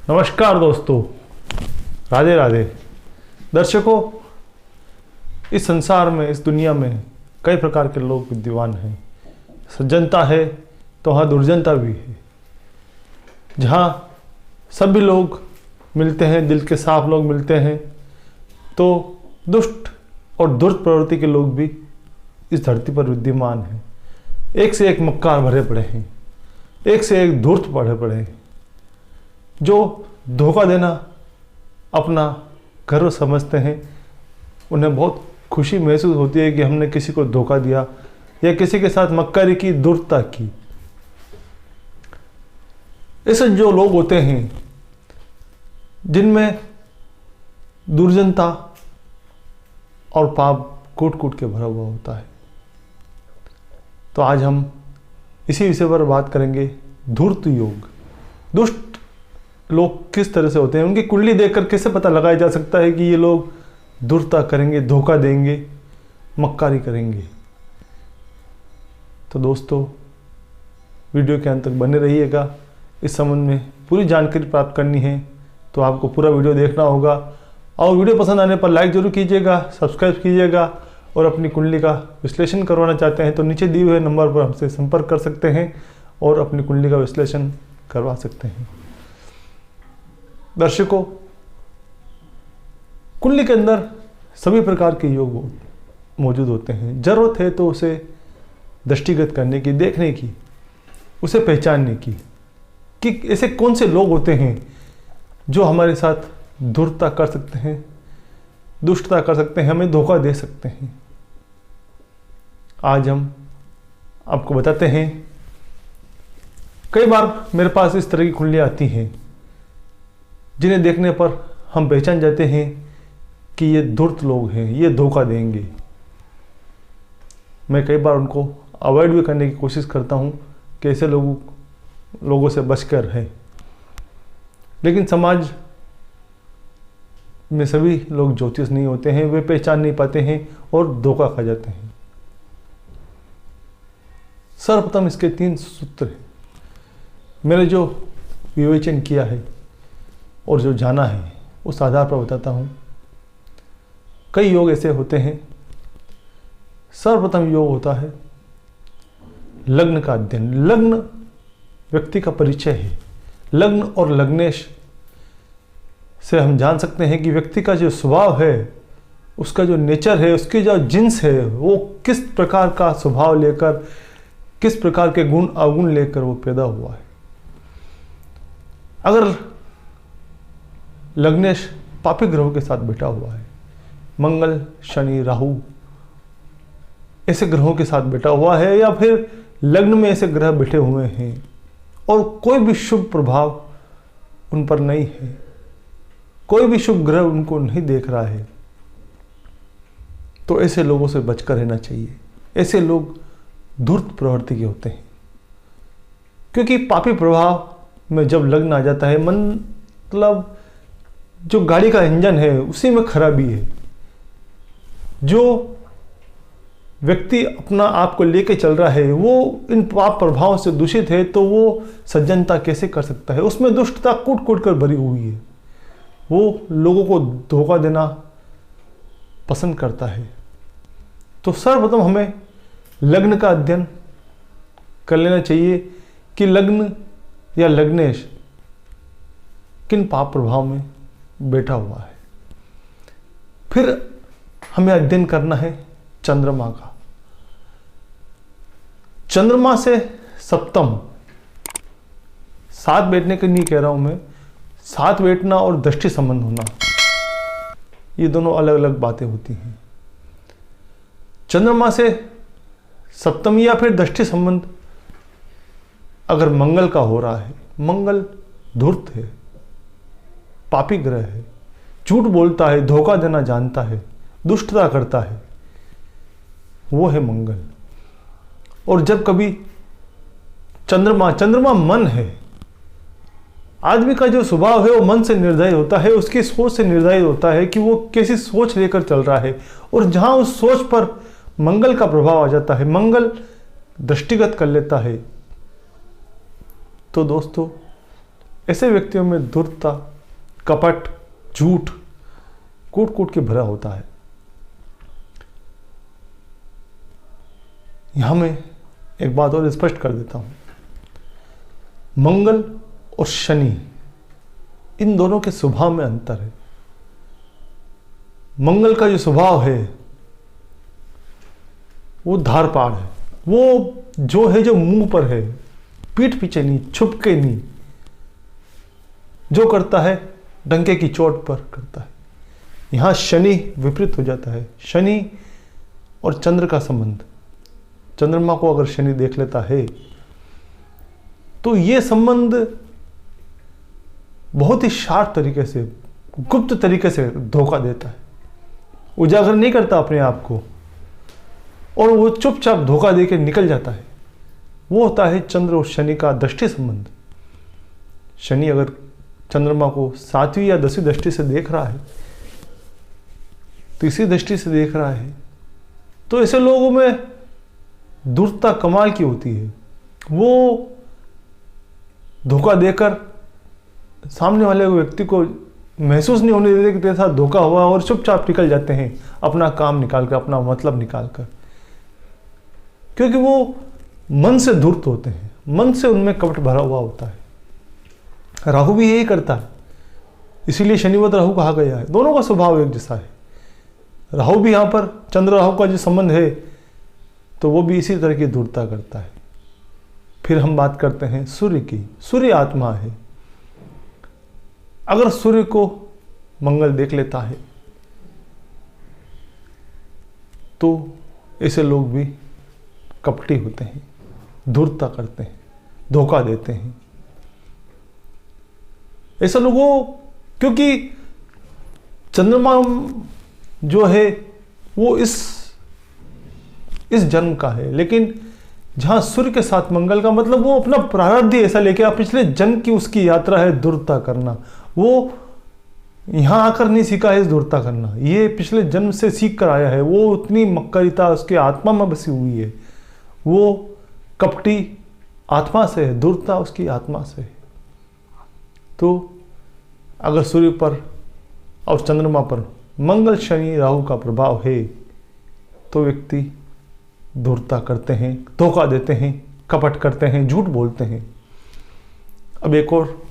नमस्कार दोस्तों, राधे राधे। दर्शकों, इस संसार में, इस दुनिया में कई प्रकार के लोग विद्यमान हैं। सज्जनता है तो वहाँ दुर्जनता भी है। जहाँ सभी लोग मिलते हैं, दिल के साफ लोग मिलते हैं, तो दुष्ट और दुष्ट प्रवृत्ति के लोग भी इस धरती पर विद्यमान हैं। एक से एक मक्कार भरे पड़े हैं, एक से एक धूर्त भरे पड़े हैं, जो धोखा देना अपना गर्व समझते हैं। उन्हें बहुत खुशी महसूस होती है कि हमने किसी को धोखा दिया या किसी के साथ मक्कारी की, दुर्तता की। ऐसे जो लोग होते हैं जिनमें दुर्जनता और पाप कूट कूट के भरा हुआ होता है, तो आज हम इसी विषय पर बात करेंगे। धूर्त योग। दुष्ट लोग किस तरह से होते हैं, उनकी कुंडली देखकर कैसे पता लगाया जा सकता है कि ये लोग दुर्ता करेंगे, धोखा देंगे, मक्कारी करेंगे। तो दोस्तों, वीडियो के अंत तक बने रहिएगा। इस संबंध में पूरी जानकारी प्राप्त करनी है तो आपको पूरा वीडियो देखना होगा। और वीडियो पसंद आने पर लाइक जरूर कीजिएगा, सब्सक्राइब कीजिएगा। और अपनी कुंडली का विश्लेषण करवाना चाहते हैं तो नीचे दिए हुए नंबर पर हमसे संपर्क कर सकते हैं और अपनी कुंडली का विश्लेषण करवा सकते हैं। दर्शकों, कुंडली के अंदर सभी प्रकार के योग मौजूद होते हैं। जरूरत है तो उसे दृष्टिगत करने की, देखने की, उसे पहचानने की कि ऐसे कौन से लोग होते हैं जो हमारे साथ धूर्तता कर सकते हैं, दुष्टता कर सकते हैं, हमें धोखा दे सकते हैं। आज हम आपको बताते हैं। कई बार मेरे पास इस तरह की कुंडलियाँ आती हैं जिन्हें देखने पर हम पहचान जाते हैं कि ये धूर्त लोग हैं, ये धोखा देंगे। मैं कई बार उनको अवॉइड भी करने की कोशिश करता हूँ कि ऐसे लोगों से बचकर रहें। लेकिन समाज में सभी लोग ज्योतिष नहीं होते हैं, वे पहचान नहीं पाते हैं और धोखा खा जाते हैं। सर्वप्रथम इसके 3 सूत्र हैं। मैंने जो विवेचन किया है और जो जाना है उस आधार पर बताता हूँ। कई योग ऐसे होते हैं। सर्वप्रथम योग होता है लग्न का अध्ययन। लग्न व्यक्ति का परिचय है। लग्न और लग्नेश से हम जान सकते हैं कि व्यक्ति का जो स्वभाव है, उसका जो नेचर है, उसकी जो जिन्स है, वो किस प्रकार का स्वभाव लेकर, किस प्रकार के गुण अवगुण लेकर वो पैदा हुआ है। अगर लग्नेश पापी ग्रहों के साथ बैठा हुआ है, मंगल, शनि, राहु ऐसे ग्रहों के साथ बैठा हुआ है, या फिर लग्न में ऐसे ग्रह बैठे हुए हैं और कोई भी शुभ प्रभाव उन पर नहीं है, कोई भी शुभ ग्रह उनको नहीं देख रहा है, तो ऐसे लोगों से बचकर रहना चाहिए। ऐसे लोग धूर्त प्रवृत्ति के होते हैं, क्योंकि पापी प्रभाव में जब लग्न आ जाता है, मतलब जो गाड़ी का इंजन है उसी में खराबी है। जो व्यक्ति अपना आप को लेके चल रहा है वो इन पाप प्रभावों से दूषित है, तो वो सज्जनता कैसे कर सकता है? उसमें दुष्टता कूट कूट कर भरी हुई है। वो लोगों को धोखा देना पसंद करता है। तो सर्वप्रथम हमें लग्न का अध्ययन कर लेना चाहिए कि लग्न या लग्नेश किन पाप प्रभाव में बैठा हुआ है। फिर हमें अध्ययन करना है चंद्रमा का। चंद्रमा से सप्तम, साथ बैठने के नहीं कह रहा हूं मैं, साथ बैठना और दृष्टि संबंध होना, ये दोनों अलग अलग बातें होती हैं। चंद्रमा से सप्तमी या फिर दृष्टि संबंध अगर मंगल का हो रहा है, मंगल धूर्त है, पापी ग्रह है, झूठ बोलता है, धोखा देना जानता है, दुष्टता करता है, वो है मंगल। और जब कभी चंद्रमा मन है, आदमी का जो स्वभाव है वो मन से निर्धारित होता है, उसकी सोच से निर्धारित होता है कि वो कैसी सोच लेकर चल रहा है। और जहां उस सोच पर मंगल का प्रभाव आ जाता है, मंगल दृष्टिगत कर लेता है, तो दोस्तों ऐसे व्यक्तियों में धूर्तता, कपट, झूठ कूट कूट के भरा होता है। यहां मैं एक बात और स्पष्ट कर देता हूं, मंगल और शनि, इन दोनों के स्वभाव में अंतर है। मंगल का जो स्वभाव है वो धारपाड़ है, वो जो है जो मुंह पर है, पीठ पीछे नहीं, छुप के नहीं, जो करता है डंके की चोट पर करता है। यहां शनि विपरीत हो जाता है। शनि और चंद्र का संबंध, चंद्रमा को अगर शनि देख लेता है तो ये संबंध बहुत ही शार्प तरीके से, गुप्त तरीके से धोखा देता है, उजागर नहीं करता अपने आप को, और वो चुपचाप धोखा देके निकल जाता है। वो होता है चंद्र और शनि का दृष्टि संबंध। शनि अगर चंद्रमा को 7वीं या 10वीं दृष्टि से देख रहा है, तीसरी दृष्टि से देख रहा है, तो ऐसे लोगों में दूरता कमाल की होती है। वो धोखा देकर सामने वाले व्यक्ति को महसूस नहीं होने देते कि तेरे साथ धोखा हुआ, और चुपचाप निकल जाते हैं अपना काम निकाल कर, अपना मतलब निकाल कर, क्योंकि वो मन से धूर्त होते हैं, मन से उनमें कपट भरा हुआ होता है। राहु भी यही करता है, इसीलिए शनिवत राहु कहा गया है। दोनों का स्वभाव एक जैसा है। राहु भी यहाँ पर चंद्र राहु का जो संबंध है तो वो भी इसी तरह की धूर्तता करता है। फिर हम बात करते हैं सूर्य की। सूर्य आत्मा है। अगर सूर्य को मंगल देख लेता है तो ऐसे लोग भी कपटी होते हैं, धूर्तता करते हैं, धोखा देते हैं। ऐसे लोगों, क्योंकि चंद्रमा जो है वो इस जन्म का है, लेकिन जहां सूर्य के साथ मंगल का मतलब वो अपना प्रारब्ध ही ऐसा लेके, पिछले जन्म की उसकी यात्रा है धूर्तता करना। वो यहां आकर नहीं सीखा है इस धूर्तता करना, ये पिछले जन्म से सीख कर आया है। वो उतनी मक्करिता उसके आत्मा में बसी हुई है, वो कपटी आत्मा से है, धूर्तता उसकी आत्मा से है। तो अगर सूर्य पर और चंद्रमा पर मंगल, शनि, राहु का प्रभाव है तो व्यक्ति धूर्तता करते हैं, धोखा देते हैं, कपट करते हैं, झूठ बोलते हैं। अब एक और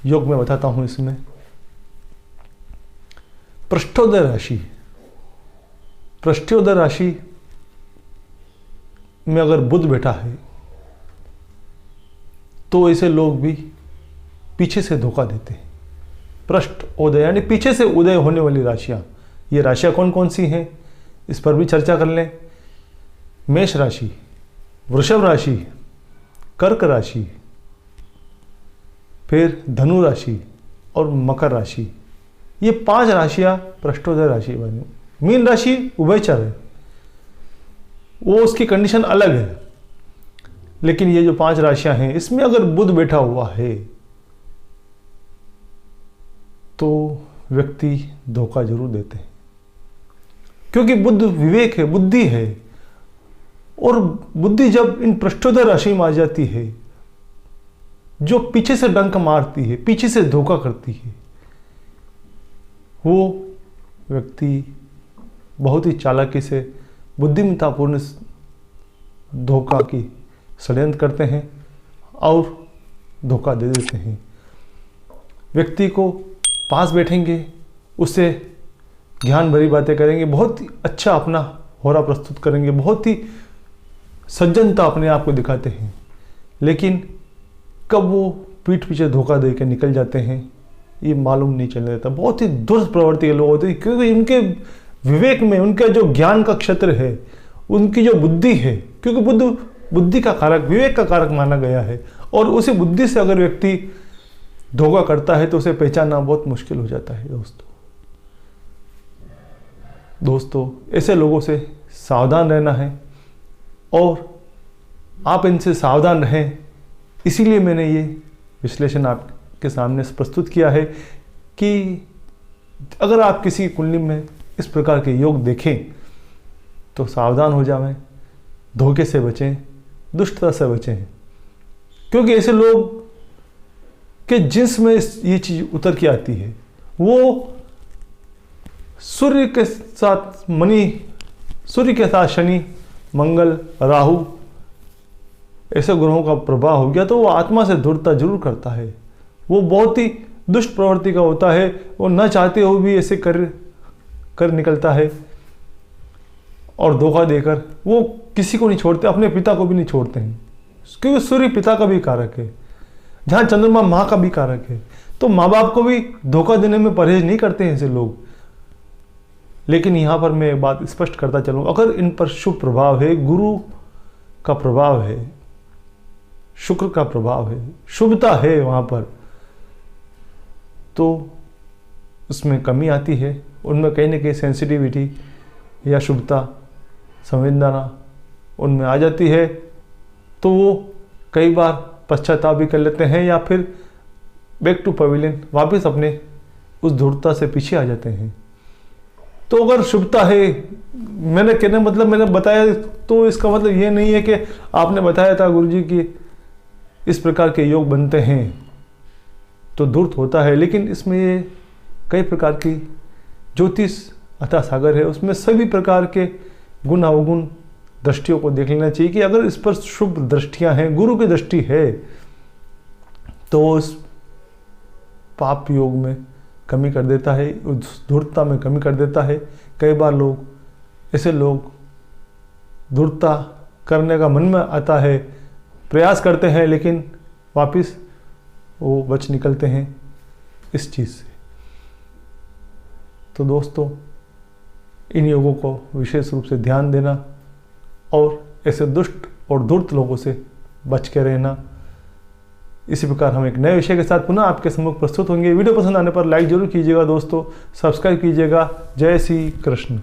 योग में बताता हूं इसमें। पृष्ठोदय राशि, पृष्ठोदय राशि में अगर बुध बैठा है तो ऐसे लोग भी पीछे से धोखा देते हैं। पृष्ठ उदय यानी पीछे से उदय होने वाली राशियां, ये राशियां कौन कौन सी हैं इस पर भी चर्चा कर लें। मेष राशि, वृषभ राशि, कर्क राशि, फिर धनु राशि और मकर राशि, ये 5 राशियां पृष्ठोदय राशि बनी। मीन राशि उभयचर है, वो उसकी कंडीशन अलग है, लेकिन ये जो 5 राशियां हैं इसमें अगर बुध बैठा हुआ है तो व्यक्ति धोखा जरूर देते हैं, क्योंकि बुध विवेक है, बुद्धि है, और बुद्धि जब इन पृष्ठोदय राशि में आ जाती है, जो पीछे से डंक मारती है, पीछे से धोखा करती है, वो व्यक्ति बहुत ही चालाकी से, बुद्धिमत्तापूर्ण धोखा की षड्यंत्र करते हैं और धोखा दे देते हैं। व्यक्ति को पास बैठेंगे, उससे ज्ञान भरी बातें करेंगे, बहुत ही अच्छा अपना होरा प्रस्तुत करेंगे, बहुत ही सज्जनता अपने आप को दिखाते हैं, लेकिन कब वो पीठ पीछे धोखा दे के निकल जाते हैं ये मालूम नहीं चलने देता। बहुत ही दुष्ट प्रवृत्ति के लोग होते हैं, क्योंकि उनके विवेक में, उनका जो ज्ञान का क्षेत्र है, उनकी जो बुद्धि है, क्योंकि बुद्धि का कारक, विवेक का कारक माना गया है, और उसी बुद्धि से अगर व्यक्ति धोखा करता है तो उसे पहचानना बहुत मुश्किल हो जाता है। दोस्तों ऐसे लोगों से सावधान रहना है, और आप इनसे सावधान रहें, इसीलिए मैंने ये विश्लेषण आपके सामने प्रस्तुत किया है कि अगर आप किसी कुंडली में इस प्रकार के योग देखें तो सावधान हो जाएं, धोखे से बचें, दुष्टता से बचें, क्योंकि ऐसे लोग कि जिसमें ये चीज उतर के आती है वो सूर्य के साथ शनि, मंगल, राहु ऐसे ग्रहों का प्रभाव हो गया तो वो आत्मा से धूर्तता जरूर करता है। वो बहुत ही दुष्ट प्रवृत्ति का होता है। वो न चाहते हुए भी ऐसे कर निकलता है और धोखा देकर वो किसी को नहीं छोड़ते, अपने पिता को भी नहीं छोड़ते हैं, क्योंकि सूर्य पिता का भी कारक है, जहाँ चंद्रमा माँ का भी कारक है। तो माँ बाप को भी धोखा देने में परहेज नहीं करते हैं ऐसे लोग। लेकिन यहाँ पर मैं एक बात स्पष्ट करता चलूँ, अगर इन पर शुभ प्रभाव है, गुरु का प्रभाव है, शुक्र का प्रभाव है, शुभता है वहाँ पर, तो उसमें कमी आती है। उनमें कहीं ना कहीं सेंसिटिविटी या शुभता, संवेदना उनमें आ जाती है, तो वो कई बार पश्चाताप भी कर लेते हैं या फिर बैक टू पवेलियन वापस अपने उस धूर्तता से पीछे आ जाते हैं। तो अगर शुभता है, मैंने बताया, तो इसका मतलब ये नहीं है कि आपने बताया था गुरुजी कि इस प्रकार के योग बनते हैं तो धूर्त होता है, लेकिन इसमें ये कई प्रकार की ज्योतिष अथाह सागर है, उसमें सभी प्रकार के गुण अवगुण दृष्टियों को देख लेना चाहिए कि अगर इस पर शुभ दृष्टियां हैं, गुरु की दृष्टि है, तो उस पाप योग में कमी कर देता है, उस धूर्तता में कमी कर देता है। कई बार ऐसे लोग धूर्तता करने का मन में आता है, प्रयास करते हैं, लेकिन वापस वो बच निकलते हैं इस चीज़ से। तो दोस्तों, इन योगों को विशेष रूप से ध्यान देना और ऐसे दुष्ट और धूर्त लोगों से बच के रहना। इसी प्रकार हम एक नए विषय के साथ पुनः आपके सम्मुख प्रस्तुत होंगे। वीडियो पसंद आने पर लाइक जरूर कीजिएगा दोस्तों, सब्सक्राइब कीजिएगा। जय श्री कृष्ण।